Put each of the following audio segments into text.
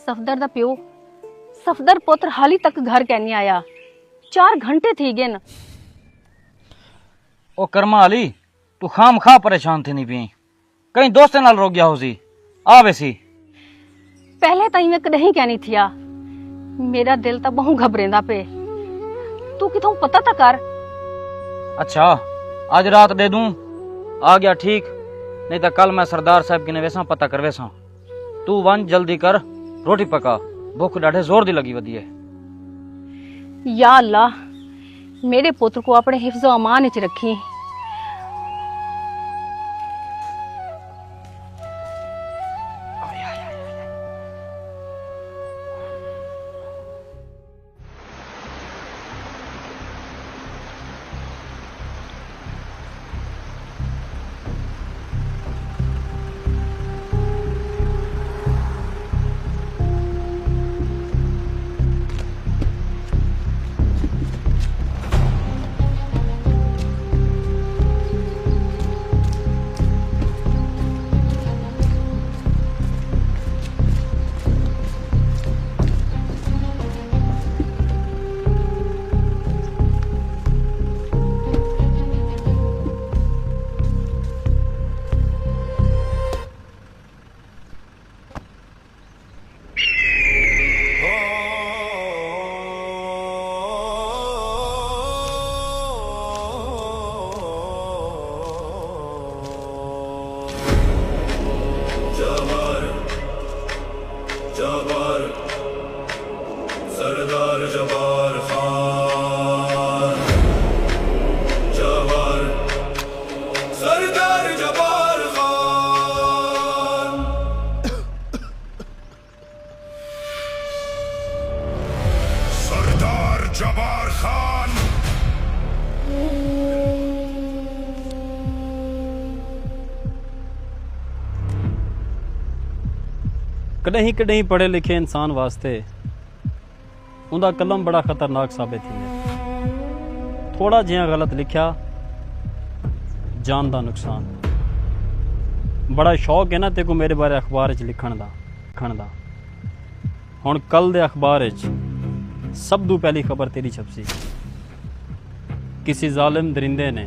सफदर दा प्यो सफदर पुत्र हाली तक घर कै नहीं आया। 4 घंटे थी गए न। ओ कर्मा अली तू खाम खा परेशान थी नहीं पी कहीं दोस्त नाल रो गया हो सी आवे सी। पहले तई मैं कदहीं कहनी थिया मेरा दिल तो बहु घबरेंदा पे। तू किथों पता तो कर। अच्छा आज रात दे दूं आ गया ठीक, नहीं तो कल मैं सरदार साहब की वेसा पता कर वेसा। तू वन जल्दी कर रोटी पका, भूख डाढ़े जोर दी लगी वधी है। या अल्लाह मेरे पुत्र को अपने हिफ्ज़ो अमान च रखी। जबार सरदार जबार खान जबार सरदार जबार खान सरदार जबार खान कदहीं कदहीं पढ़े लिखे इंसान वास्ते उनका कलम बड़ा खतरनाक साबित है। थोड़ा जिहा गलत लिखा जान का नुकसान। बड़ा शौक है ना तेको मेरे बारे अखबार च लिखण दा। हुण कल दे अखबार च सब तो पहली खबर तेरी छपसी। किसी जालिम दरिंदे ने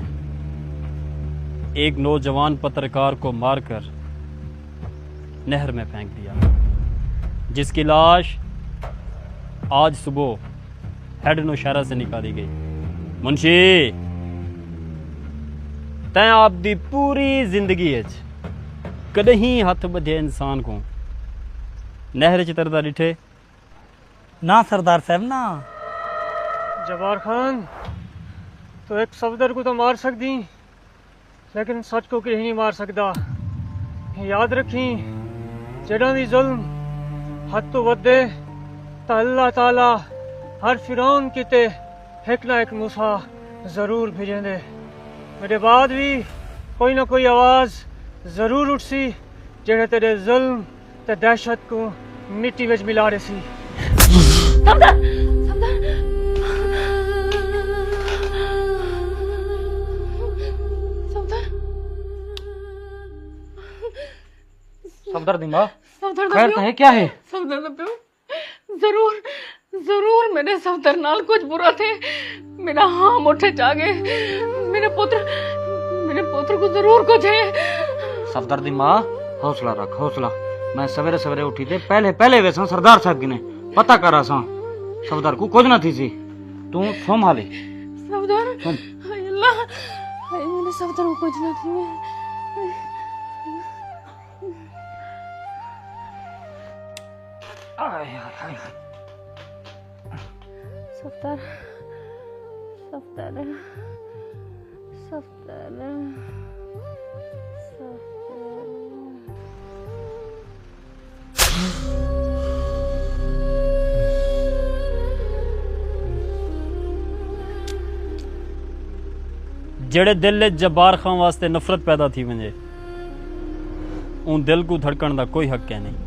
एक नौजवान पत्रकार को मारकर नहर में फेंक दिया, जिसकी लाश आज सुबह हेड नौशहरा से निकाली गई। मुंशी तैं आपदी पूरी जिंदगी कदहीं हथ बधे इंसान को नहर च तरदा डिठे? ना सरदार साहब ना। जबार खान तो एक सफदर को तो मार सकती लेकिन सच को कहीं नहीं मार सकता। याद रखी जड़ा भी जुल्म हद तो वधे तो अल्लाह ताला हर फिरौन किते एक ना एक मूसा जरूर भेजेंदे। मेरे बाद भी कोई ना कोई आवाज जरूर उठसी जेड़े तेरे जुल्म ते दहशत को मिट्टी विच मिला रही सी। सफदर दी माँ खैर तो है क्या है? सफदर दा प्यो जरूर जरूर मेरे सफदर नाल कुछ बुरा थे। मेरा हाँ मोठे जागे मेरे पुत्र को जरूर कुछ है। सफदर दी माँ हौसला रख हौसला। मैं सवेरे सवेरे उठी थे पहले वैसा सरदार साहब की ने पता करा सा सफदर को कुछ ना थी सी। तू सोम हाले सफदर हाय अल्लाह हाय मेरे सफदर को कुछ ना थी। सफदर सफदर सफदर जेड़े दिल जब्बार खान वास्ते नफरत पैदा थी वञे उन दिल को धड़कण का कोई हक है नहीं।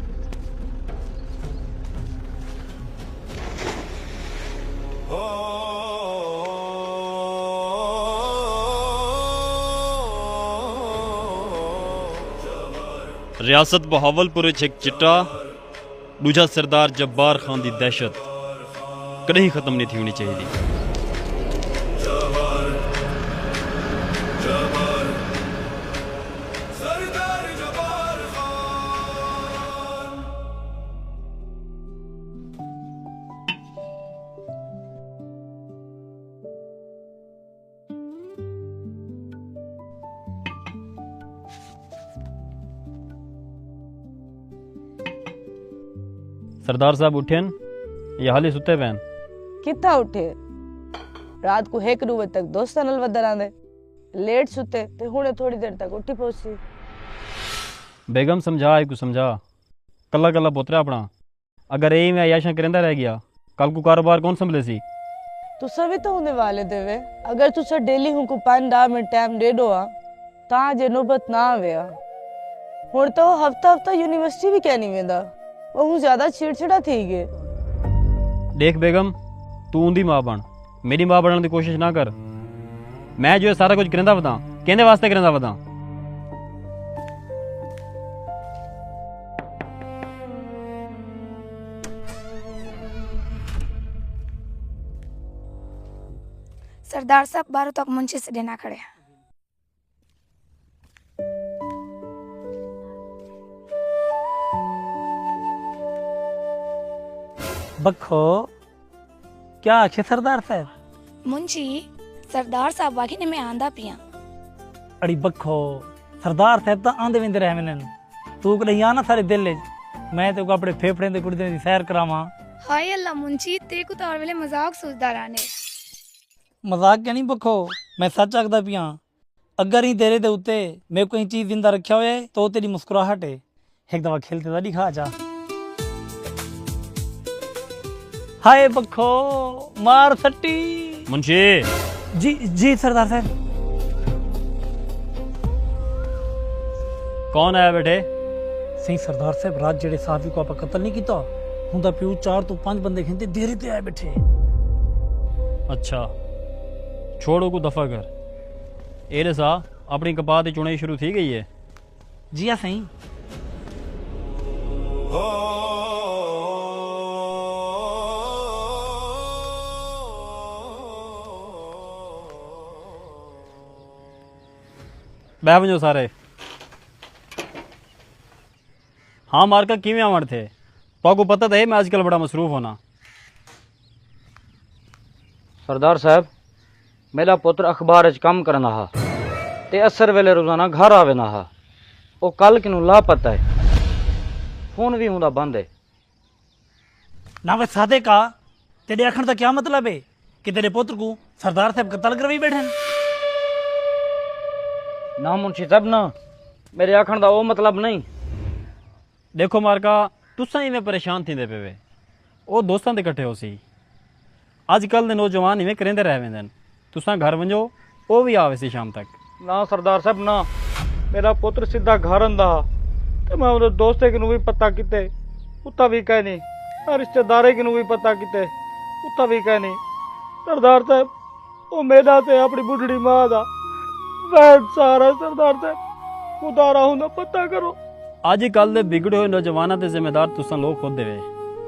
रियासत बहावलपुर एक चिट्टा दूजा सरदार जब्बार खान की दहशत कहीं खत्म नहीं थी होनी चाहिए। सरदार जबार खान। सरदार साहब उठेन या हाली सुते पैन? कितना उठे रात को 1 बजे तक दोस्तां नाल वधर आंदे लेट सुते ते हुणे थोड़ी देर तक उठी पहुंची। बेगम समझा आई को समझा कला कला पुत्रा अपना अगर यही मैं याशा करेंदा रह गया कल को कारोबार कौन संभले सी? तुसा भी तो होने वाले देवे अगर तुसा डेली हूं को 5-10 मिनट टाइम दे दो ता जे नौबत ना आवे हुण तो हफ्ता हफ्ता यूनिवर्सिटी भी कहनी वेंदा वो ज्यादा चिड़चिड़ा थी गए। देख बेगम तू उंदी मां बन मेरी मां बनने की कोशिश ना कर। मैं जो है सारा कुछ करेंदा बता कहने वास्ते करेंदा बता। सरदार साहब 12 तक मुंशी से देना खड़े। बखो क्या आखे सरदार साहब? मुंशी सरदार साहब वाकई में आंदा पिया। अड़ी बखो सरदार साहब तो आंदे विंदे रह मैंने तू कहीं आना सारे दिल मैं तो अपने फेफड़े दे गुर्दे दी सैर करावां। हाय अल्लाह मुंशी ते को तो वेले मजाक सोचदा रहने। मजाक क्या नहीं बखो मैं सच आखदा पिया अगर ही तेरे दे उत्ते मैं कोई चीज जिंदा रखा होए तो तेरी मुस्कुराहट है एक दफा खेलते दा दिखा जा। हाय बखो मार सट्टी। मुंशी जी जी सरदार साहब। कौन आया बेटे? सही सरदार साहब रात जेड़े साहबी को आप कत्ल नहीं किया हुंदा पियो 4 तो 5 बंदे खेंदे देरी ते आए बैठे। अच्छा छोड़ो को दफा कर। एरे सा अपनी कपाह की चुनाई शुरू थी गई है? जी हाँ सही। बह वजो सारे। हाँ मार्का किवें आवण थे तो पता तो है मैं आजकल बड़ा मसरूफ होना। सरदार साहब मेरा पुत्र अखबार च काम करना हा ते असर वेले रोजाना घर आवे ना हा वो कल किनू लापता है फोन भी हुंदा बंद है। ना वे सादे का तेरे आखण का क्या मतलब है कि तेरे पुत्र को सरदार साहब कत्ल करवाई बैठे? ना मुंशी साहब ना मेरे आखण का वो मतलब नहीं। देखो मार्का तुसा इवें परेशान थींदे पे वे वो दोस्तां दे इकट्ठे हो सी। अजकल दे नौजवान इवें करेंदे रह वेंदे न। तुसा घर वंजो वो भी आवे सी शाम तक। ना सरदार साहब ना मेरा पुत्र सीधा घर आंदा ते मैं उहदे दोस्ते किनू भी पता किते उत्ता भी कह नहीं और रिश्तेदारे किनू भी पता किते उत्ता भी कह नहीं। सरदार साहब वो मेरा ते अपनी बुढ़ड़ी मां दा वैन सारा सरदार साहब खुदारा हुंदा पता करो। अजकल दे बिगड़े हुए नौजवानों के जिम्मेदार तुसा लोग खुद देवे।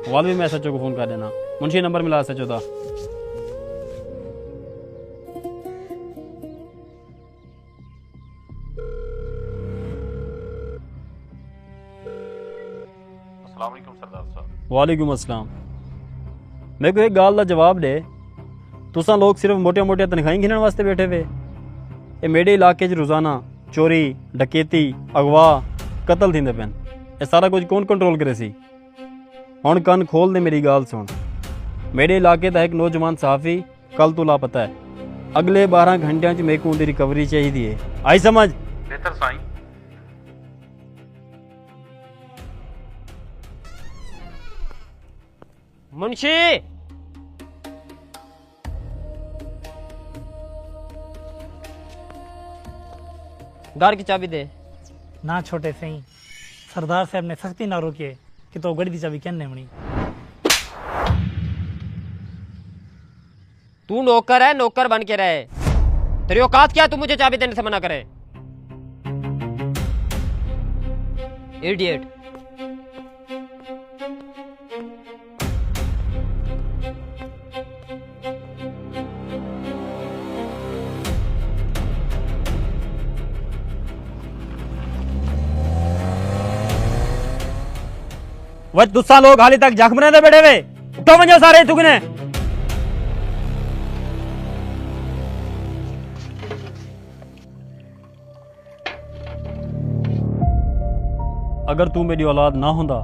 वाल भी मैं SHO को फोन कर देना। मुंशी नंबर मिला SHO दा। वालेकुम अस्सलाम। मेरे को एक गाल का जवाब दे तुसा लोग सिर्फ मोटिया मोटिया तनखाही गिनने वास्ते बैठे वे? ये मेरे इलाके च रोजाना चोरी डकैती अगवा कतल थींदे पैन ये सारा कुछ कौन कंट्रोल करे सी? हुण कन खोल दे मेरी गाल सुन। मेरे इलाके का एक नौजवान सहाफ़ी कल तो लापता है। अगले 12 घंटिया च मेरे को उनकी रिकवरी चाहिए है। आई समझ? बेहतर साईं। मुंशी घर की चाबी दे। ना छोटे सही सरदार साहब ने सख्ती ना रोके कि तो गड़ी दी चाबी कहने मणी। तू नौकर है नौकर बन के रहे। तेरी औकात क्या तू मुझे चाबी देने से मना करे? इडियट। वह तुसा लोग हाली तक जख्मने दे बैठे वे उठो वंजो सारे तुगने अगर तू मेरी औलाद ना होंदा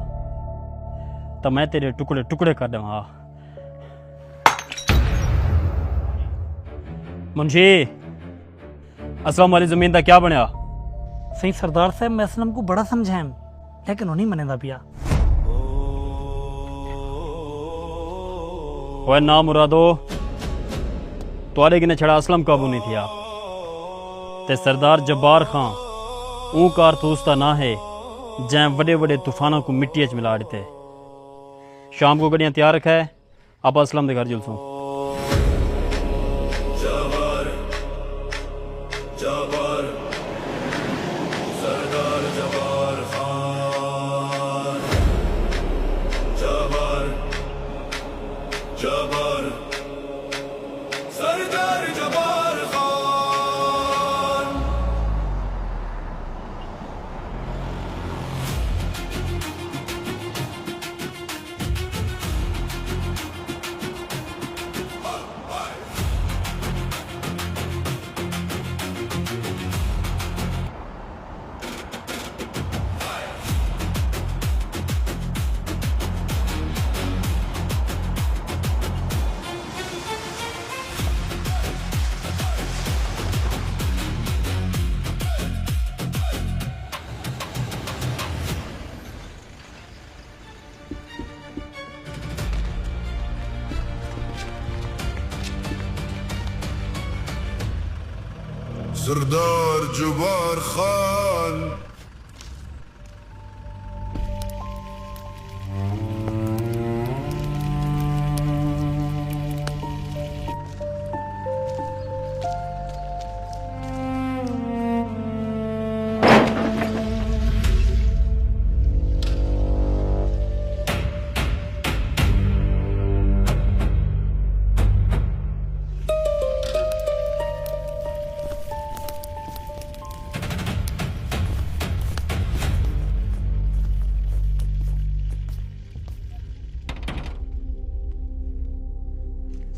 तो मैं तेरे टुकड़े टुकड़े कर देवां मुंशी असलम वाली जमीन का क्या बनया सही सरदार साहब मैं असलम को बड़ा समझाएं लेकिन वो नहीं मनेदा पिया वह ना मुरादो तुआरे किने छड़ा असलम काबू नहीं थिया ते सरदार जब्बार खां ऊ कारतूस दा ना है जै बड़े बड़े तूफानों को मिट्टी च मिला देते शाम को गड्डियां तैयार रखा है आप असलम के घर जुलसूं जबर जबर सरदार जबार खान जबर जबर सरदार जबार खान सरदार जबार खान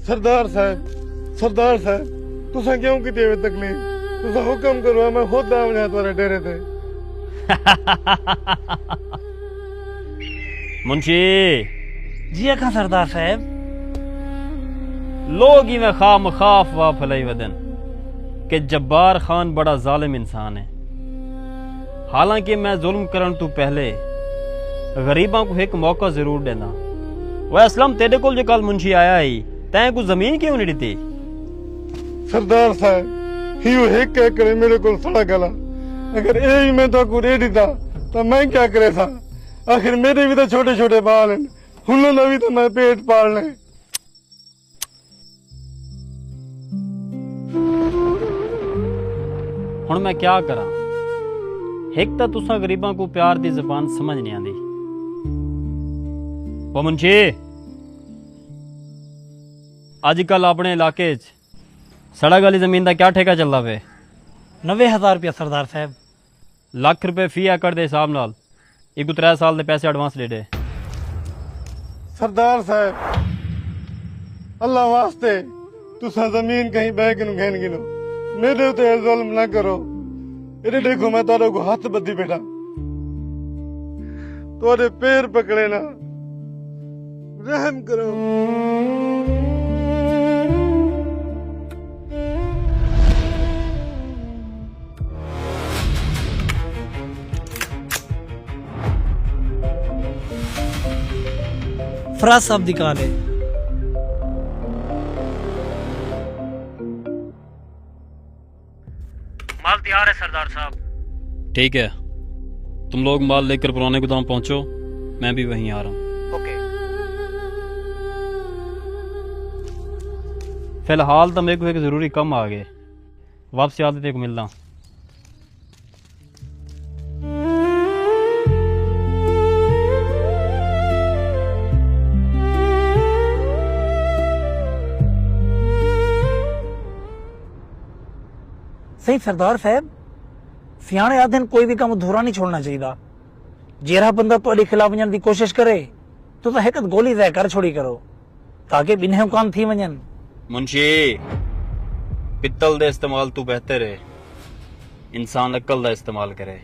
सरदार साहब तुसा क्यों की देवे तकलीफ तुसा हुक्म करो मैं खुद आऊं जा तुम्हारे डेरे ते मुंशी जी अखा सरदार साहब लोग ही में खाम खाफ वा फलाई वदन कि जब्बार खान बड़ा जालिम इंसान है हालांकि मैं जुल्म करन तू पहले गरीबों को एक मौका जरूर देना वह असलम तेरे को जो कल मुंशी आया ही तैं को जमीन क्यों नहीं दी सरदार साहब हियो एक कह करे मेरे को सड़ा गला अगर ए ही मैं तो को दे दीता तो मैं क्या करे था आखिर मेरे भी तो छोटे छोटे बाल हैं उन्होंने भी तो मैं पेट पालने हुण मैं क्या करा एक तो तुसा गरीबां को प्यार दी जबान समझ नहीं आती वो मुंशी अजकल अपने इलाके सड़क वाली जमीन का क्या ठेका चलता पे 90,000 रुपया सरदार साहब लाख रुपए फी एकड़ के हिसाब नाल एक 3 साल के पैसे एडवांस ले दे सरदार साहब अल्लाह वास्ते तुसा जमीन कहीं बह के घेन गिनो मेरे उते जुल्म ना करो इधर देखो मैं तारे को हाथ बद्दी बैठा तोरे पैर पकड़े ना रहम करो फराज साहब दी कॉल है माल तैयार है सरदार साहब ठीक है तुम लोग माल लेकर पुराने गोदाम पहुंचो मैं भी वहीं आ रहा हूँ ओके फिलहाल तो मेरे को एक जरूरी काम आ गए वापसी आते को मिलना सही सरदार साहब सियाने आदन कोई भी काम अधूरा नहीं छोड़ना चाहिए जेरा बंदा ਤੁਹਾਡੇ ਖਿਲਾਫ ਵञण ਦੀ ਕੋਸ਼ਿश करे तो हिकु गोली ज़ाय कर छोड़ी करो ताकि ॿिन्हियूं कान थी वञनि। मुंशी पित्तल दे इस्तेमाल तू बेहतर है, इंसान अक्ल दा इस्तेमाल करे।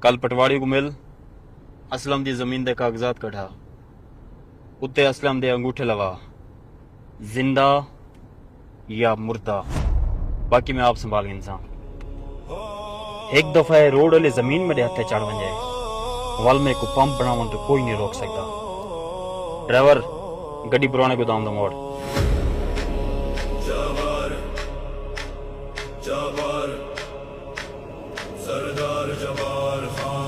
कल पटवाड़ी को मिल, असलम दी जमीन दे कागजात कढ़ा, उत्ते असलम दे अंगूठे लगा, जिंदा या मुर्दा बाकी मैं आप संभाल इंसान। एक दफा ये रोड वाली जमीन मेरे हथे चढ़ वन जाए वाल में को पंप बनावन तो कोई नहीं रोक सकता। ड्राइवर गड्डी पुराने गोदाम दा मोड़। जबर जबर सरदार जबार खान।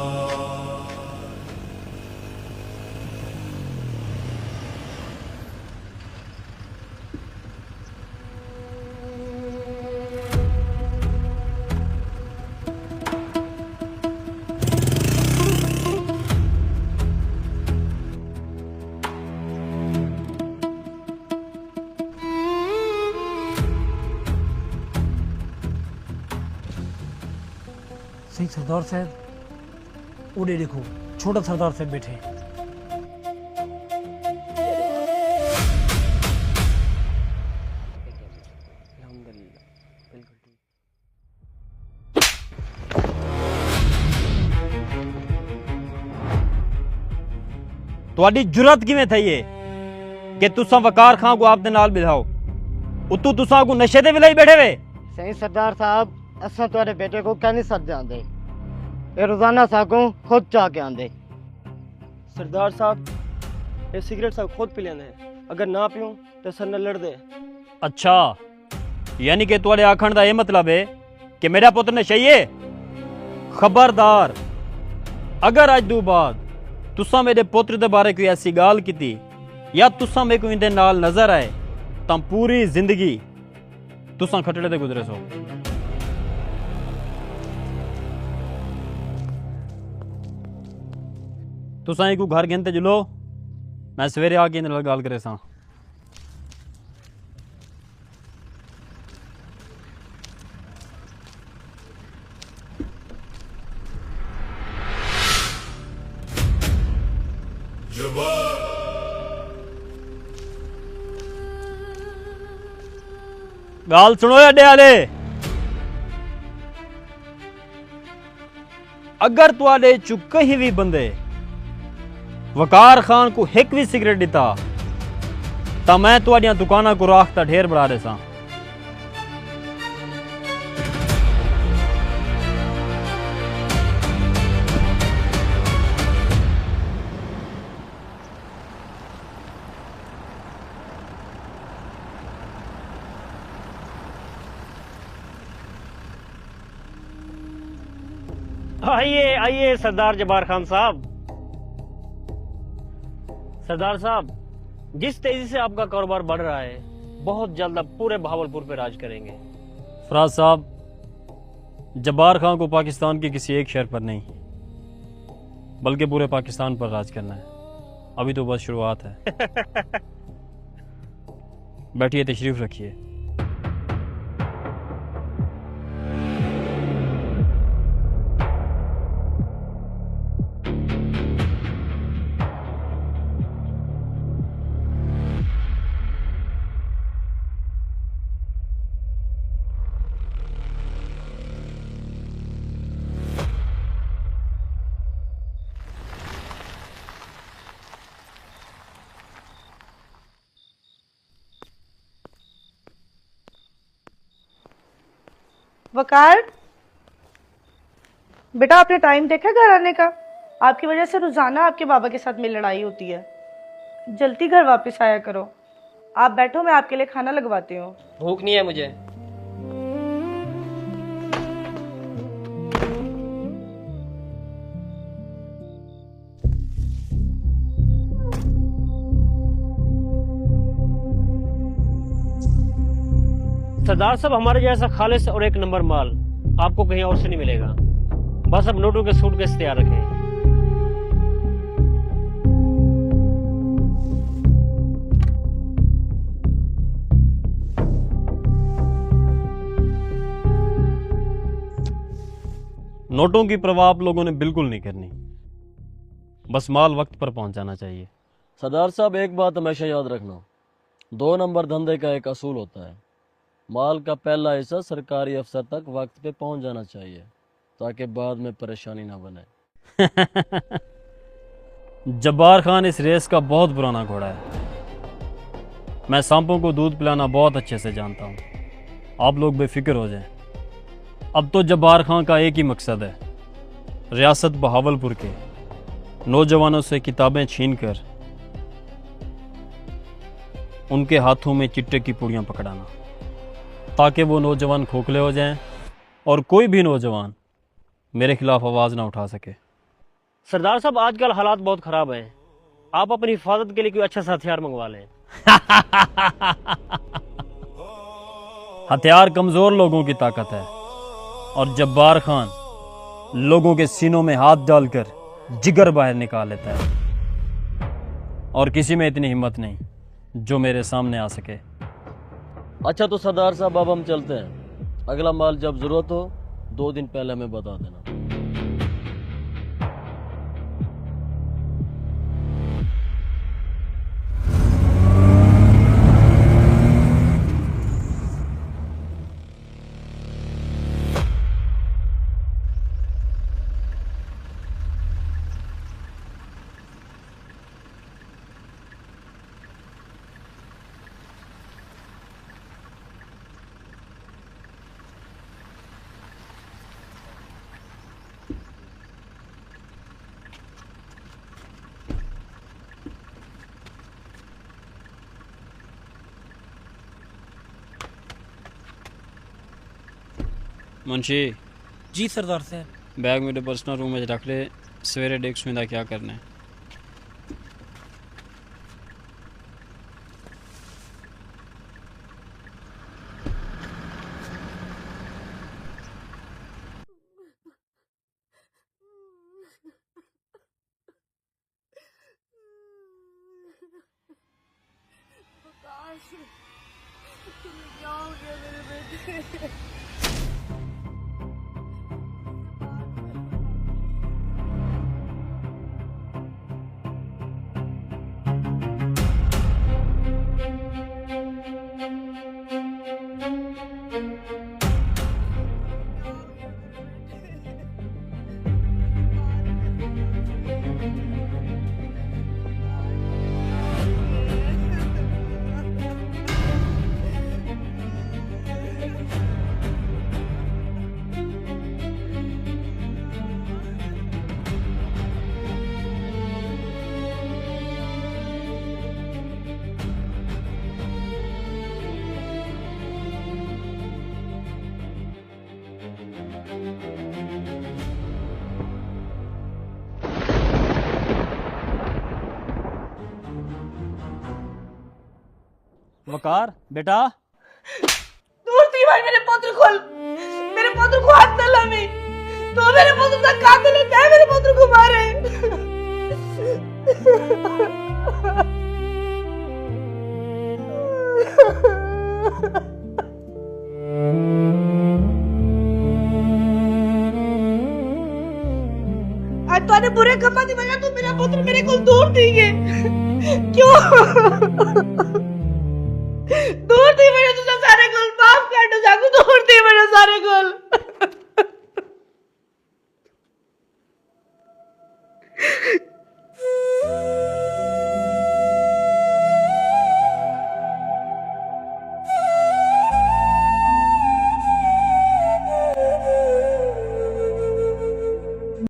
सही सरदार साहब, उड़े देखो छोटा सरदार साहब बैठे हैं। ਤੁਹਾਡੀ ਜੁਰਤ ਕਿਵੇਂ ਥਈ ਏ ਕਿ ਤੁਸੀਂ ਵਕਾਰ ਖਾਂ ਕੋ ਆਪ ਦੇ ਨਾਲ ਬਿਠਾਓ, ਉਤੋਂ ਤੁਸੀਂ ਕੋ ਨਸ਼ੇ ਦੇ ਵਿਲਾਈ ਬੈਠੇ ਵੇ। सही सरदार साहब, असा तुम्हारे बेटे को क्या नहीं सद आंदे, ये रोजाना सागों खुद चाह के आंदे। सरदार साहब, ये सिगरेट साहब खुद पी लेंदे, अगर ना पीऊं तो सर न लड़ दे। अच्छा, यानी कि तुम्हारे आखण दा ये मतलब है कि मेरा पुत्र नशई है। खबरदार, अगर अज दू बाद तुसा मेरे पुत्र दे बारे कोई ऐसी गाल कीती या तुसा मेरे को इंदे नाल नजर आए तां पूरी जिंदगी तुसा खटड़े ते गुजरे सो। तुसा को घर गिनते जुलो, मैं सवेरे आके इन्हां नाल गल करे सां। गाल सुनो अड्डे आले, अगर तुआडे चु कहीं भी बंदे वकार खान को एक भी सिगरेट दिता तो मैं तुआडियां दुकाना को राख दा ढेर बढ़ा देसा। आइए आइए सरदार जबार खान साहब। सरदार साहब, जिस तेजी से आपका कारोबार बढ़ रहा है, बहुत जल्द आप पूरे भावलपुर पे राज करेंगे। फराज साहब, जब्बार खान को पाकिस्तान के किसी एक शहर पर नहीं बल्कि पूरे पाकिस्तान पर राज करना है। अभी तो बस शुरुआत है। बैठिए, तशरीफ रखिए। वकार, बेटा आपने टाइम देखा घर आने का? आपकी वजह से रोजाना आपके बाबा के साथ में लड़ाई होती है। जल्दी घर वापस आया करो। आप बैठो, मैं आपके लिए खाना लगवाती हूँ। भूख नहीं है मुझे। सरदार साहब, हमारे जैसा खालिस और एक नंबर माल आपको कहीं और से नहीं मिलेगा। बस अब नोटों के सूटकेस तैयार रखें। नोटों की परवाह आप लोगों ने बिल्कुल नहीं करनी। बस माल वक्त पर पहुंच जाना चाहिए। सरदार साहब, एक बात हमेशा याद रखना, 2 नंबर धंधे का एक असूल होता है, माल का पहला हिस्सा सरकारी अफसर तक वक्त पे पहुंच जाना चाहिए ताकि बाद में परेशानी ना बने। जब्बार खान इस रेस का बहुत पुराना घोड़ा है। मैं सांपों को दूध पिलाना बहुत अच्छे से जानता हूँ। आप लोग बेफिक्र हो जाएं। अब तो जब्बार खान का एक ही मकसद है, रियासत बहावलपुर के नौजवानों से किताबें छीनकर उनके हाथों में चिट्टे की पुड़ियाँ पकड़ाना, ताकि वो नौजवान खोखले हो जाएं और कोई भी नौजवान मेरे खिलाफ आवाज़ ना उठा सके। सरदार साहब, आजकल हालात बहुत ख़राब हैं, आप अपनी हिफाजत के लिए कोई अच्छा सा हथियार मंगवा लें। हथियार कमज़ोर लोगों की ताकत है और जब्बार खान लोगों के सीनों में हाथ डालकर जिगर बाहर निकाल लेता है, और किसी में इतनी हिम्मत नहीं जो मेरे सामने आ सके। अच्छा तो सरदार साहब, अब हम चलते हैं। अगला माल जब जरूरत हो 2 दिन पहले हमें बता देना। मुंशी जी सरदार साहब। बैग मेरे पर्सनल रूम में रख ले, सवेरे डेक्स में क्या करना है। वकार बेटा, दूर थी भाई, मेरे पुत्र को हाथ न लगी। तो मेरे पुत्र का कातिल है, क्या मेरे पुत्र को मारे? आज तूने बुरे कमा दी वजह तू मेरा पुत्र मेरे को दूर थी गए। क्यों दूर थी मेरे तुझे सारे कुल माफ कर दो, जाकू दूर थी मेरे सारे कुल।